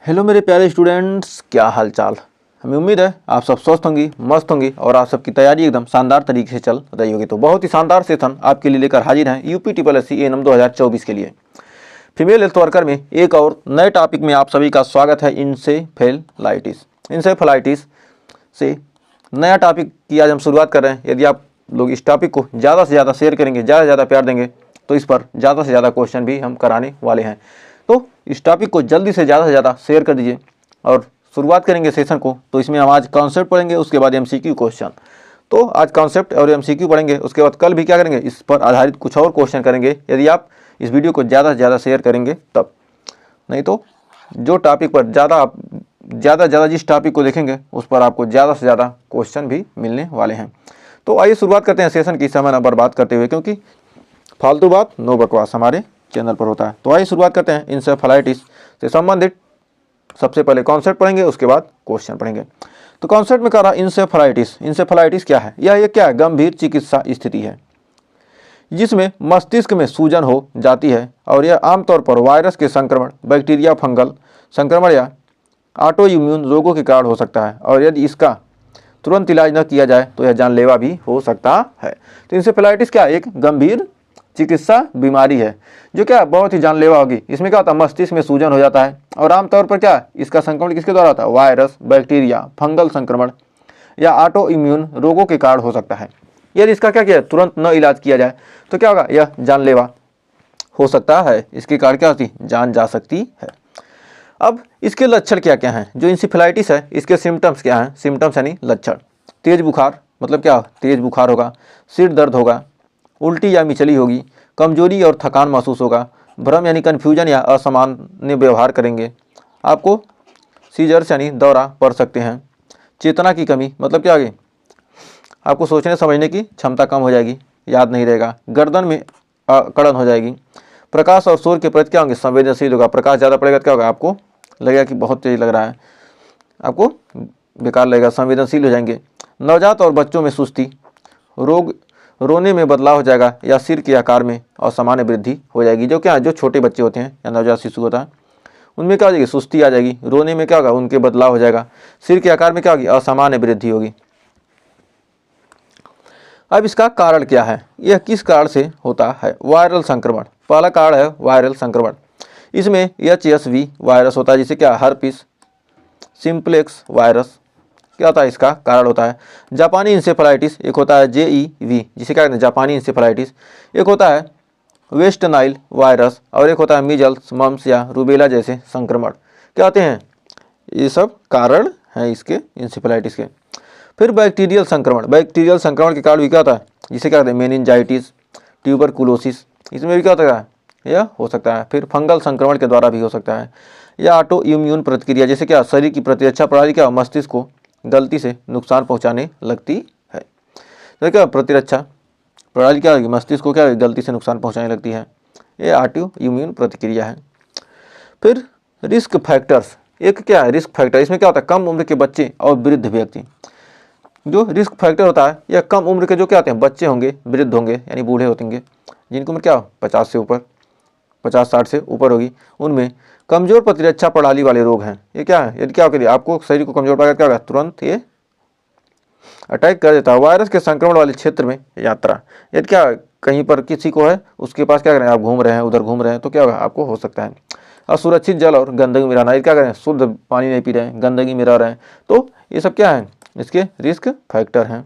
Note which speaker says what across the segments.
Speaker 1: Hello मेरे प्यारे students, क्या हाल चाल। हमें उम्मीद है आप सब स्वस्थ होंगी, मस्त होंगी और आप सबकी तैयारी एकदम शानदार तरीके से चल रही होगी। तो बहुत ही शानदार सेशन आपके लिए लेकर हाजिर हैं UP triple S C ANM 2024 के लिए। फीमेल हेल्थ वर्कर में एक और नए टॉपिक में आप सभी का स्वागत है। इंसेफेलाइटिस से नया टॉपिक की आज हम शुरुआत कर रहे हैं। यदि आप लोग इस टॉपिक को ज़्यादा से ज़्यादा शेयर करेंगे, ज़्यादा से ज़्यादा प्यार देंगे, तो इस पर ज़्यादा से ज़्यादा क्वेश्चन भी हम कराने वाले हैं। तो इस टॉपिक को जल्दी से ज़्यादा शेयर कर दीजिए और शुरुआत करेंगे सेशन को। तो इसमें हम आज कॉन्सेप्ट पढ़ेंगे, उसके बाद एमसीक्यू क्वेश्चन। तो आज कॉन्सेप्ट और एमसीक्यू पढ़ेंगे, उसके बाद कल भी क्या करेंगे, इस पर आधारित कुछ और क्वेश्चन करेंगे, यदि आप इस वीडियो को ज़्यादा से ज़्यादा शेयर करेंगे तब। नहीं तो जो टॉपिक पर ज़्यादा जिस टॉपिक को देखेंगे उस पर आपको ज़्यादा से ज़्यादा क्वेश्चन भी मिलने वाले हैं। तो आइए शुरुआत करते हैं सेशन की, समय न बर्बाद करते हुए, क्योंकि फालतू बात नो बकवास हमारे चैनल पर होता है। तो आइए शुरुआत करते हैं। इंसेफेलाइटिस से संबंधित सबसे पहले कॉन्सेप्ट पढ़ेंगे, उसके बाद क्वेश्चन पढ़ेंगे। तो कॉन्सेप्ट में कह रहा इंसेफेलाइटिस क्या है? यह क्या है? गंभीर चिकित्सा स्थिति है जिसमें मस्तिष्क में सूजन हो जाती है और यह आमतौर पर वायरस के संक्रमण, बैक्टीरिया, फंगल संक्रमण या ऑटो इम्यून रोगों के कारण हो सकता है, और यदि इसका तुरंत इलाज न किया जाए तो यह जानलेवा भी हो सकता है। तो इंसेफेलाइटिस क्या? एक गंभीर चिकित्सा बीमारी है जो क्या बहुत ही जानलेवा होगी। इसमें क्या होता है? मस्तिष्क में सूजन हो जाता है और आमतौर पर क्या इसका संक्रमण किसके द्वारा होता है? वायरस, बैक्टीरिया, फंगल संक्रमण या ऑटो इम्यून रोगों के कारण हो सकता है। यदि इसका क्या किया तुरंत न इलाज किया जाए तो क्या होगा? यह जानलेवा हो सकता है। इसके कारण क्या होती? जान जा सकती है। अब इसके लक्षण क्या क्या हैं? जो इंसेफेलाइटिस है इसके सिम्टम्स क्या हैं? सिम्टम्स यानी लक्षण। तेज बुखार, मतलब क्या? तेज बुखार होगा, सिर दर्द होगा, उल्टी या मिचली होगी, कमजोरी और थकान महसूस होगा, भ्रम यानी कन्फ्यूजन या असामान्य व्यवहार करेंगे, आपको सीजर्स यानी दौरा पड़ सकते हैं, चेतना की कमी, मतलब क्या होगी? आपको सोचने समझने की क्षमता कम हो जाएगी, याद नहीं रहेगा, गर्दन में अकड़न हो जाएगी, प्रकाश और शोर के प्रति क्या होंगे? संवेदनशील होगा। प्रकाश ज़्यादा पड़ेगा तो क्या होगा? आपको लगेगा कि बहुत तेज लग रहा है, आपको बेकार लगेगा, संवेदनशील हो जाएंगे। नवजात और बच्चों में सुस्ती, रोने में बदलाव हो जाएगा या सिर के आकार में असामान्य वृद्धि हो जाएगी। जो क्या है? जो छोटे बच्चे होते हैं या नवजात शिशु होता है उनमें क्या हो जाएगी? सुस्ती आ जाएगी। रोने में क्या होगा? उनके बदलाव हो जाएगा। सिर के आकार में क्या होगी? असामान्य वृद्धि होगी। अब इसका कारण क्या है? यह किस कारण से होता है? वायरल संक्रमण पहला कारण है, वायरल संक्रमण। इसमें HSV वायरस होता है, जिसे क्या? हर्पिस सिम्प्लेक्स वायरस क्या होता है? इसका कारण होता है। जापानी इंसेफेलाइटिस एक होता है JEV, जिसे क्या कहते हैं? जापानी इंसेफेलाइटिस। एक होता है वेस्ट नाइल वायरस और एक होता है मीजल्स, मम्स या रूबेला जैसे संक्रमण। क्या होते हैं? ये सब कारण हैं इसके इंसेफेलाइटिस के। फिर बैक्टीरियल संक्रमण के कारण भी क्या होता है? जिसे क्या कहते हैं? मेनिंजाइटिस, ट्यूबरकुलोसिस, इसमें भी क्या होता है? यह हो सकता है। फिर फंगल संक्रमण के द्वारा भी हो सकता है, या ऑटो इम्यून प्रतिक्रिया, जैसे क्या शरीर की प्रतिरक्षा प्रणाली क्या मस्तिष्क को गलती से नुकसान पहुंचाने लगती है। तो क्या प्रतिरक्षा प्रणाली क्या होगी? मस्तिष्क को क्या गलती से नुकसान पहुंचाने लगती है। ये ऑटो इम्यून प्रतिक्रिया है। फिर रिस्क फैक्टर्स, एक क्या है? Risk factor. इसमें क्या होता है? कम उम्र के बच्चे और वृद्ध व्यक्ति। जो रिस्क फैक्टर होता है यह कम उम्र के जो क्या होते हैं? बच्चे होंगे, वृद्ध होंगे यानी बूढ़े होंगे, जिनकी उम्र क्या 50 से ऊपर, 50-60 से ऊपर होगी, उनमें कमजोर प्रतिरक्षा प्रणाली वाले रोग हैं। ये क्या है? यदि क्या होगा? आपको शरीर को कमजोर पड़ेगा, क्या होगा? तुरंत ये अटैक कर देता है। वायरस के संक्रमण वाले क्षेत्र में यात्रा, यदि क्या कहीं पर किसी को है, उसके पास क्या करें? आप घूम रहे हैं, उधर घूम रहे हैं, तो क्या होगा? आपको हो सकता है। असुरक्षित जल और गंदगी में रहना, ये क्या करें? शुद्ध पानी नहीं पी रहे हैं, गंदगी में रह रहे हैं, तो ये सब क्या है? इसके रिस्क फैक्टर हैं।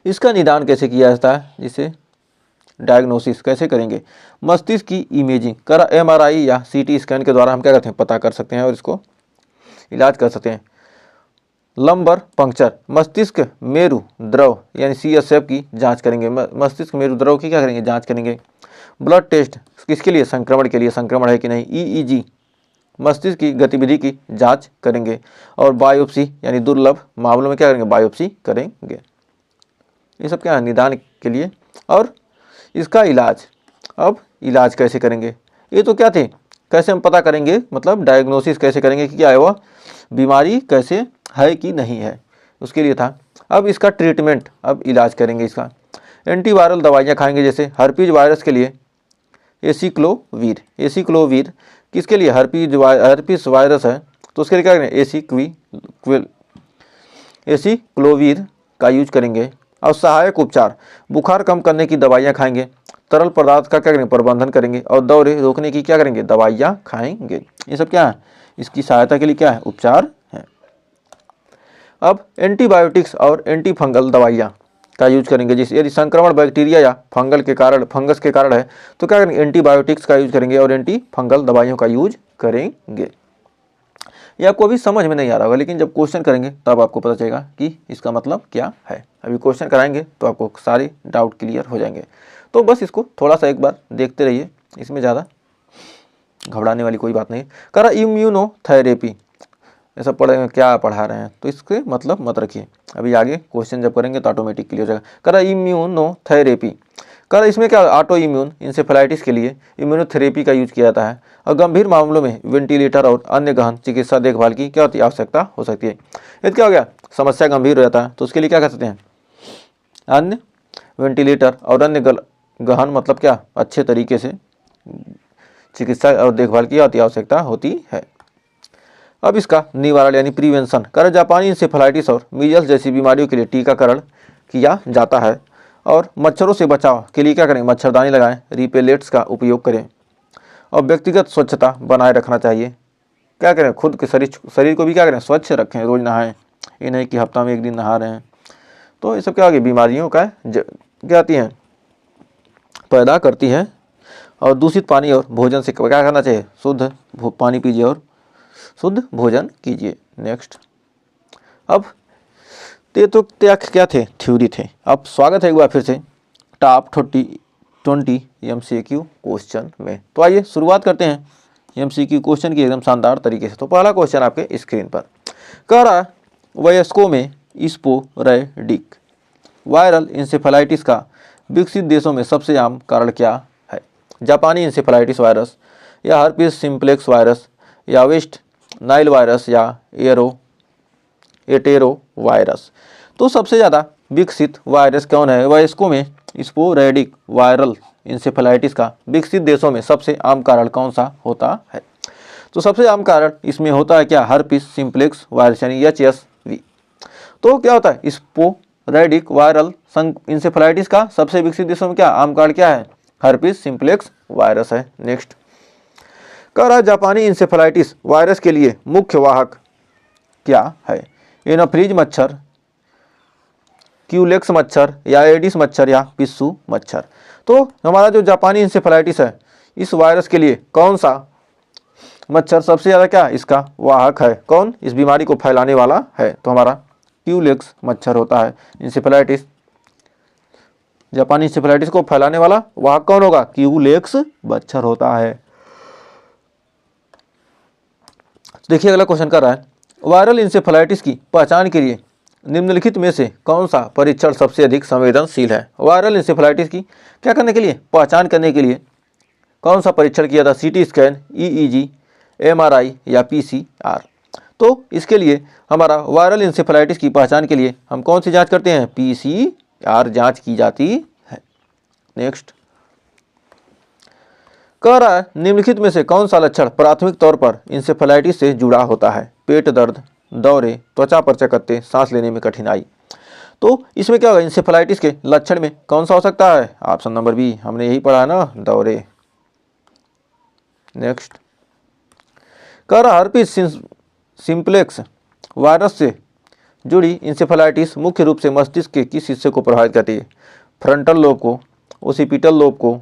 Speaker 1: इसका निदान कैसे किया जाता है? जिसे डायग्नोसिस कैसे करेंगे? मस्तिष्क की इमेजिंग कर MRI या CT स्कैन के द्वारा हम क्या करते हैं? पता कर सकते हैं और इसको इलाज कर सकते हैं। लंबर पंक्चर, मस्तिष्क मेरु द्रव यानी CSF की जांच करेंगे। मस्तिष्क मेरु द्रव की क्या करेंगे? जांच करेंगे। ब्लड टेस्ट किसके लिए? संक्रमण के लिए, संक्रमण है कि नहीं। EEG मस्तिष्क की गतिविधि की जांच करेंगे। और बायोप्सी यानी दुर्लभ मामलों में क्या करेंगे? बायोप्सी करेंगे। ये सब क्या है? निदान के लिए। और इसका इलाज, अब इलाज कैसे करेंगे? ये तो क्या थे? कैसे हम पता करेंगे, मतलब डायग्नोसिस कैसे करेंगे कि क्या है वह बीमारी कैसे है कि नहीं है, उसके लिए था। अब इसका ट्रीटमेंट, अब इलाज करेंगे इसका। एंटीवायरल दवाइयाँ खाएंगे, जैसे हर्पीज वायरस के लिए एसिक्लोवीर किसके लिए, हर्पीस वायरस है तो उसके लिए क्या करेंगे, एसीक्लोवीर का यूज करेंगे। और सहायक उपचार, बुखार कम करने की दवाइयाँ खाएंगे, तरल पदार्थ का क्या करेंगे, प्रबंधन करेंगे, और दौरे रोकने की क्या करेंगे, दवाइयाँ खाएंगे। ये सब क्या है, इसकी सहायता के लिए क्या है, उपचार है। अब एंटीबायोटिक्स और एंटी फंगल दवाइयाँ का यूज करेंगे। जिस यदि संक्रमण बैक्टीरिया या फंगस के कारण है तो क्या करेंगे, एंटीबायोटिक्स का यूज करेंगे और एंटी फंगल दवाइयों का यूज करेंगे। ये आपको अभी समझ में नहीं आ रहा होगा, लेकिन जब क्वेश्चन करेंगे तब आपको पता चलेगा कि इसका मतलब क्या है। अभी क्वेश्चन कराएंगे तो आपको सारे डाउट क्लियर हो जाएंगे। तो बस इसको थोड़ा सा एक बार देखते रहिए, इसमें ज़्यादा घबराने वाली कोई बात नहीं। करा इम्यूनोथेरेपी, ऐसा क्या पढ़ा रहे हैं तो इसके मतलब मत रखिए, अभी आगे क्वेश्चन जब करेंगे तो ऑटोमेटिक क्लियर हो जाएगा। करा इम्यूनोथेरेपी, करा इसमें क्या, ऑटो इम्यून इंसेफेलाइटिस के लिए इम्यूनोथेरेपी का यूज किया जाता है। और गंभीर मामलों में वेंटिलेटर और अन्य गहन चिकित्सा देखभाल की क्या होती है, आवश्यकता हो सकती है। यदि क्या हो गया, समस्या गंभीर हो जाता है तो उसके लिए क्या कर सकते हैं, अन्य वेंटिलेटर और अन्य गहन मतलब क्या, अच्छे तरीके से चिकित्सा और देखभाल की आवश्यकता होती है। अब इसका निवारण यानी प्रिवेंशन, कर जापानी इंसेफेलाइटिस और मीजल्स जैसी बीमारियों के लिए टीकाकरण किया जाता है। और मच्छरों से बचाव के लिए क्या करें, मच्छरदानी लगाएं, रिपेलेंट्स का उपयोग करें, और व्यक्तिगत स्वच्छता बनाए रखना चाहिए। क्या करें, खुद के शरीर को भी क्या करें, स्वच्छ रखें, रोज नहाएं, ये नहीं कि हफ्ता में एक दिन नहा रहे हैं। तो ये सब क्या होगी, बीमारियों का क्या आती हैं, पैदा करती है। और दूषित पानी और भोजन से क्या करना चाहिए, शुद्ध पानी पीजिए और शुद्ध भोजन कीजिए। नेक्स्ट, अब ये तो क्या थे, थ्योरी थे। अब स्वागत है एक बार फिर से टॉप 20 MCQ क्वेश्चन में। तो आइए शुरुआत करते हैं MCQ क्वेश्चन की एकदम शानदार तरीके से। तो पहला क्वेश्चन आपके स्क्रीन पर कह रहा है, वयस्कों में स्पोरैडिक वायरल इंसेफेलाइटिस का विकसित देशों में सबसे आम कारण क्या है, जापानी इंसेफेलाइटिस वायरस या हर्पीस सिम्प्लेक्स वायरस या वेस्ट नाइल वायरस या एटेरो वायरस। तो सबसे ज़्यादा विकसित वायरस कौन है, वयस्कों में स्पोरैडिक वायरल इंसेफेलाइटिस का विकसित देशों में सबसे आम कारण कौन सा होता है। तो सबसे आम कारण इसमें होता है क्या, हर्पीस सिम्प्लेक्स वायरस यानी HSV। तो क्या होता है, स्पोरैडिक वायरल इंसेफेलाइटिस का सबसे विकसित देशों में क्या आम कारण क्या है, हर्पीस सिम्प्लेक्स वायरस है। नेक्स्ट, कह रहा जापानी इंसेफेलाइटिस वायरस के लिए मुख्य वाहक क्या है, एनोफ्रीज मच्छर, क्यूलेक्स मच्छर या एडिस मच्छर या पिस्सू मच्छर। तो हमारा जो जापानी इंसेफेलाइटिस है, इस वायरस के लिए कौन सा मच्छर सबसे ज़्यादा क्या इसका वाहक है, कौन इस बीमारी को फैलाने वाला है, तो हमारा क्यूलेक्स मच्छर होता है। इंसेफेलाइटिस, जापानी इंसेफेलाइटिस को फैलाने वाला वाहक कौन होगा, क्यूलेक्स मच्छर होता है। देखिए अगला क्वेश्चन कर रहा है, वायरल इंसेफेलाइटिस की पहचान के लिए निम्नलिखित में से कौन सा परीक्षण सबसे अधिक संवेदनशील है। वायरल इंसेफेलाइटिस की क्या करने के लिए, पहचान करने के लिए कौन सा परीक्षण किया था, CT स्कैन, EEG, MRI या PCR। तो इसके लिए हमारा वायरल इंसेफेलाइटिस की पहचान के लिए हम कौन सी जांच करते हैं, PCR जांच की जाती है। नेक्स्ट, कह रहा है निम्नलिखित में से कौन सा लक्षण प्राथमिक तौर पर इंसेफेलाइटिस से जुड़ा होता है, पेट दर्द, दौरे, त्वचा पर चकत्ते, सांस लेने में कठिनाई। तो इसमें क्या होगा, इंसेफेलाइटिस के लक्षण में कौन सा हो सकता है, ऑप्शन नंबर बी, हमने यही पढ़ा है ना, दौरे। नेक्स्ट, कह रहा हर्पीस सिम्प्लेक्स वायरस से जुड़ी इंसेफेलाइटिस मुख्य रूप से मस्तिष्क के किस हिस्से को प्रभावित करती है, फ्रंटल लोब को, ओसिपिटल लोब को,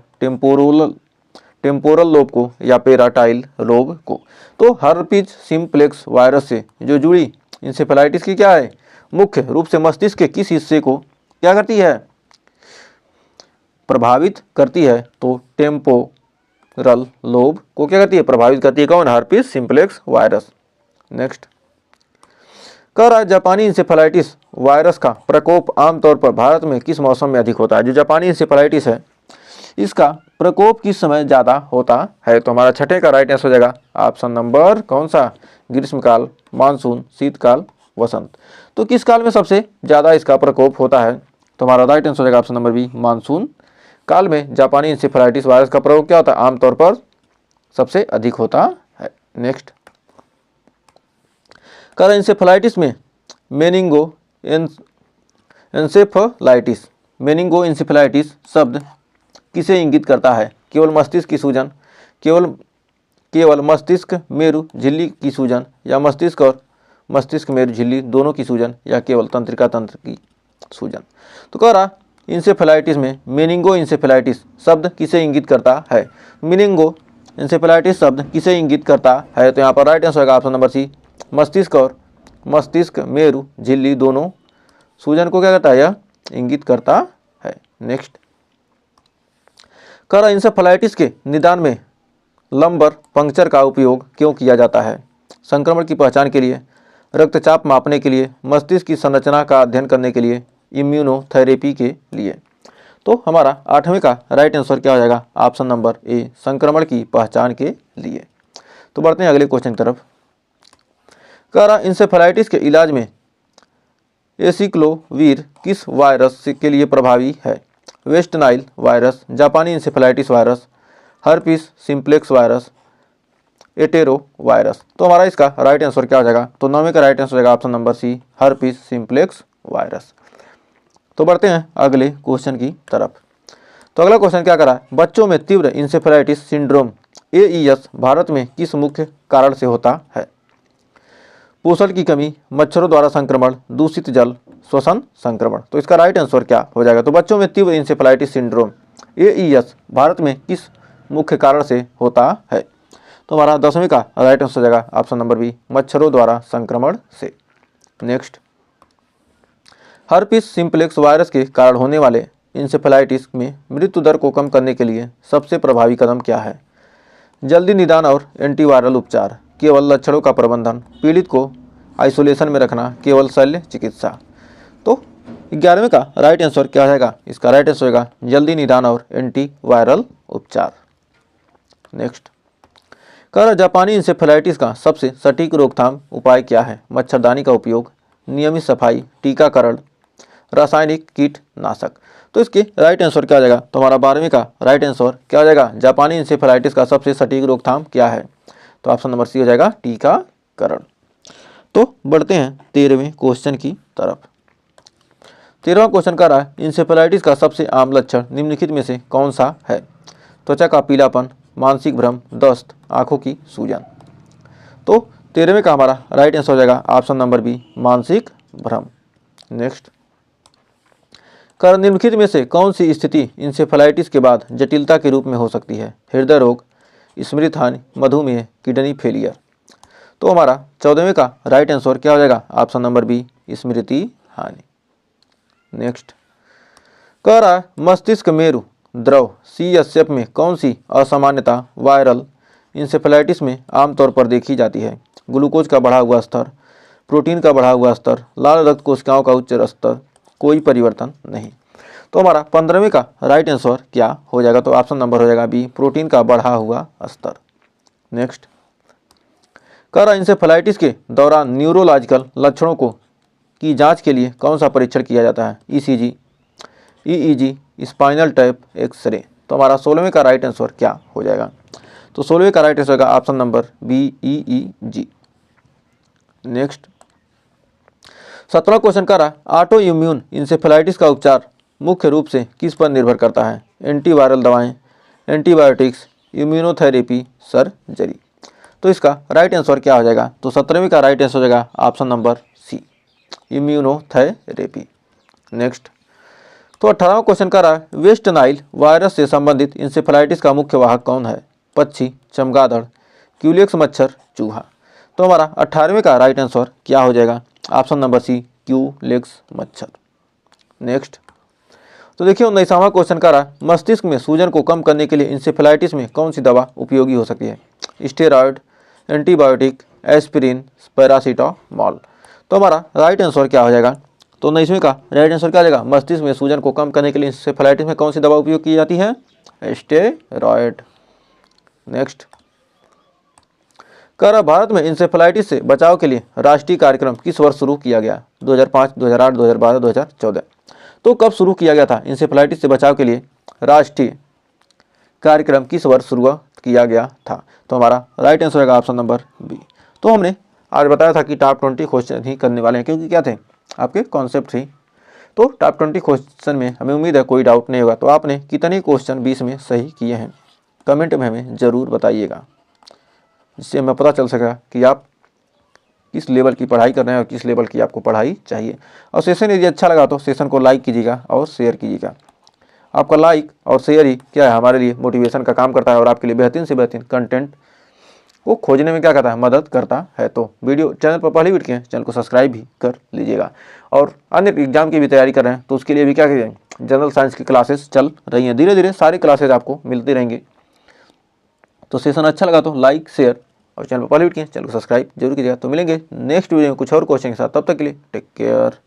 Speaker 1: टेम्पोरल लोब को या पेराटाइल लोब को। तो हर्पीस सिम्प्लेक्स वायरस से जो जुड़ी इंसेफेलाइटिस की क्या है, मुख्य रूप से मस्तिष्क के किस हिस्से को क्या करती है, प्रभावित करती है, तो टेम्पोरल लोब को क्या करती है, प्रभावित करती है, कौन, हर्पीस सिम्प्लेक्स वायरस। नेक्स्ट, कह रहा है जापानी इंसेफेलाइटिस वायरस का प्रकोप आमतौर पर भारत में किस मौसम में अधिक होता है। जो जापानी इंसेफेलाइटिस है इसका प्रकोप किस समय ज़्यादा होता है, तो हमारा छठे का राइट आंसर हो जाएगा ऑप्शन नंबर कौन सा, ग्रीष्मकाल, मानसून, शीतकाल, वसंत। तो किस काल में सबसे ज़्यादा इसका प्रकोप होता है, तो हमारा राइट आंसर हो जाएगा ऑप्शन नंबर बी, मानसून काल में जापानी इंसेफेलाइटिस वायरस का प्रकोप क्या होता है, आमतौर पर सबसे अधिक होता है। नेक्स्ट, कह रहे इंसेफेलाइटिस में मेनिंगो इंसेफेलाइटिस शब्द किसे इंगित करता है? केवल मस्तिष्क की सूजन, केवल मस्तिष्क मेरु झिल्ली की सूजन, या मस्तिष्क और मस्तिष्क मेरु झिल्ली दोनों की सूजन, या केवल तंत्रिका तंत्र की सूजन? तो कह रहा इंसेफेलाइटिस में मेनिंगो इंसेफेलाइटिस शब्द किसे इंगित करता है? मेनिंगो इंसेफेलाइटिस शब्द किसे इंगित करता है? तो यहाँ पर राइट आंसर होगा ऑप्शन नंबर सी, मस्तिष्क और मस्तिष्क मेरु झिल्ली दोनों सूजन को क्या करता है? यह इंगित करता है। नेक्स्ट, कह रहा इंसेफेलाइटिस के निदान में लंबर पंक्चर का उपयोग क्यों किया जाता है? संक्रमण की पहचान के लिए, रक्तचाप मापने के लिए, मस्तिष्क की संरचना का अध्ययन करने के लिए, इम्यूनोथेरेपी के लिए? तो हमारा 8वें का राइट आंसर क्या हो जाएगा? ऑप्शन नंबर ए, संक्रमण की पहचान के लिए। तो बढ़ते हैं अगले क्वेश्चन की तरफ। कह रहा इंसेफेलाइटिस के इलाज में एसिक्लोवीर किस वायरस के लिए प्रभावी है? वेस्ट नाइल वायरस, जापानी encephalitis virus, herpes simplex virus, entero virus? तो हमारा इसका राइट आंसर क्या हो जाएगा? तो 9वें का राइट आंसर हो जाएगा option number C, herpes simplex virus. तो बढ़ते हैं अगले क्वेश्चन की तरफ। तो अगला क्वेश्चन क्या करा? बच्चों में तीव्र इंसेफेलाइटिस सिंड्रोम AES भारत में किस मुख्य कारण से होता है? पोषण की कमी, मच्छरों द्वारा संक्रमण, दूषित जल, श्वसन संक्रमण? तो इसका राइट आंसर क्या हो जाएगा? तो बच्चों में तीव्र इंसेफेलाइटिस सिंड्रोम AES भारत में किस मुख्य कारण से होता है? तो हमारा 10वें का राइट आंसर हो जाएगा ऑप्शन नंबर बी, मच्छरों द्वारा संक्रमण से। नेक्स्ट, हर्पिस सिम्प्लेक्स वायरस के कारण होने वाले इंसेफेलाइटिस में मृत्यु दर को कम करने के लिए सबसे प्रभावी कदम क्या है? जल्दी निदान और एंटीवायरल उपचार, केवल लक्षणों का प्रबंधन, पीड़ित को आइसोलेशन में रखना, केवल शल्य चिकित्सा? तो 11वें का राइट आंसर क्या हो जाएगा? इसका राइट आंसर होगा जल्दी निदान और एंटीवायरल उपचार। नेक्स्ट, कह जापानी इंसेफेलाइटिस का सबसे सटीक रोकथाम उपाय क्या है? मच्छरदानी का उपयोग, नियमित सफाई, टीकाकरण, रासायनिक कीटनाशक? तो इसके राइट आंसर क्या हो जाएगा? तो हमारा 12वें का राइट आंसर क्या हो जाएगा? जापानी इंसेफेलाइटिस का सबसे सटीक रोकथाम क्या है? तो ऑप्शन नंबर सी हो जाएगा, टीकाकरण। तो बढ़ते हैं 13वें क्वेश्चन की तरफ। 13वां क्वेश्चन कह रहा है इंसेफेलाइटिस का सबसे आम लक्षण निम्नलिखित में से कौन सा है? त्वचा का पीलापन, मानसिक भ्रम, दस्त, आंखों की सूजन? तो 13वें का हमारा राइट आंसर हो जाएगा ऑप्शन नंबर बी, मानसिक भ्रम। नेक्स्ट, कर निम्नलिखित में से कौन सी स्थिति इंसेफेलाइटिस के बाद जटिलता के रूप में हो सकती है? हृदय रोग, स्मृति हानि, मधुमेह, किडनी फेलियर? तो हमारा 14वें का राइट आंसर क्या हो जाएगा? ऑप्शन नंबर बी, स्मृति हानि। नेक्स्ट, कह रहा है मस्तिष्क मेरु द्रव CSF में कौन सी असामान्यता वायरल इंसेफेलाइटिस में आमतौर पर देखी जाती है? ग्लूकोज का बढ़ा हुआ स्तर, प्रोटीन का बढ़ा हुआ स्तर, लाल रक्त कोशिकाओं का उच्च स्तर, कोई परिवर्तन नहीं? तो हमारा 15वें का राइट आंसर क्या हो जाएगा? तो ऑप्शन नंबर हो जाएगा बी, प्रोटीन का बढ़ा हुआ स्तर। नेक्स्ट, कह रहा इंसेफेलाइटिस के दौरान न्यूरोलॉजिकल लक्षणों को की जांच के लिए कौन सा परीक्षण किया जाता है? ECG, EEG, spinal tap, x-ray? तो हमारा 16वें का राइट आंसर क्या हो जाएगा? तो 16वें का राइट आंसर होगा option number B, EEG। Next, 17वां क्वेश्चन कर रहा है ऑटो इम्यून इंसेफेलाइटिस का उपचार मुख्य रूप से किस पर निर्भर करता है? एंटीवायरल दवाएं, एंटीबायोटिक्स, इम्यूनोथेरेपी, सर्जरी? तो इसका राइट आंसर क्या हो जाएगा? तो 17वें का राइट आंसर हो जाएगा option number C, immunotherapy. Next, तो 18वां क्वेश्चन कर रहा है वेस्ट नाइल वायरस से संबंधित इंसेफेलाइटिस का मुख्य वाहक कौन है? पक्षी, चमगादड़, क्यूलेक्स मच्छर, चूहा? तो हमारा 18वें का राइट आंसर क्या हो जाएगा? ऑप्शन नंबर सी, क्यूलेक्स मच्छर। नेक्स्ट, तो देखिए 19वां क्वेश्चन कर रहा है मस्तिष्क में सूजन को कम करने के लिए इंसेफेलाइटिस में कौन सी दवा उपयोगी हो सकती है? Steroid, antibiotic, aspirin, paracetamol? तो हमारा राइट आंसर क्या हो जाएगा? तो 19वें का राइट आंसर क्या आ जाएगा? मस्तिष्क में सूजन को कम करने के लिए इंसेफेलाइटिस में कौन सी दवा उपयोग की जाती है? स्टेरॉयड। नेक्स्ट, कह रहा भारत में इंसेफेलाइटिस से बचाव के लिए राष्ट्रीय कार्यक्रम किस वर्ष शुरू किया गया? 2005, 2008, 2012, 2014? तो कब शुरू किया गया था इंसेफेलाइटिस से बचाव के लिए राष्ट्रीय कार्यक्रम किस वर्ष शुरू किया गया था? तो हमारा राइट आंसर होगा ऑप्शन नंबर बी। तो हमने आज बताया था कि टॉप 20 क्वेश्चन ही करने वाले हैं, क्योंकि क्या थे आपके कॉन्सेप्ट थी। तो टॉप 20 क्वेश्चन में हमें उम्मीद है कोई डाउट नहीं होगा। तो आपने कितने क्वेश्चन 20 में सही किए हैं कमेंट में हमें ज़रूर बताइएगा, जिससे हमें पता चल सकेगा कि आप किस लेवल की पढ़ाई कर रहे हैं और किस लेवल की आपको पढ़ाई चाहिए। और सेशन यदि अच्छा लगा तो सेशन को लाइक कीजिएगा और शेयर कीजिएगा। आपका लाइक और शेयर ही क्या है, हमारे लिए मोटिवेशन का काम करता है और आपके लिए बेहतरीन से बेहतरीन कंटेंट को खोजने में क्या करता है, मदद करता है। तो वीडियो चैनल पर पहली वीडियो चैनल को सब्सक्राइब भी कर लीजिएगा। और अन्य एग्जाम की भी तैयारी कर रहे हैं तो उसके लिए भी क्या करिए, जनरल साइंस की क्लासेस चल रही हैं, धीरे धीरे सारी क्लासेज आपको मिलती रहेंगी। तो सेशन अच्छा लगा तो लाइक शेयर और चैनल पर पहली वीडियो चैनल को सब्सक्राइब जरूर कीजिएगा। तो मिलेंगे नेक्स्ट वीडियो में कुछ और क्वेश्चन के साथ, तब तक के लिए टेक केयर।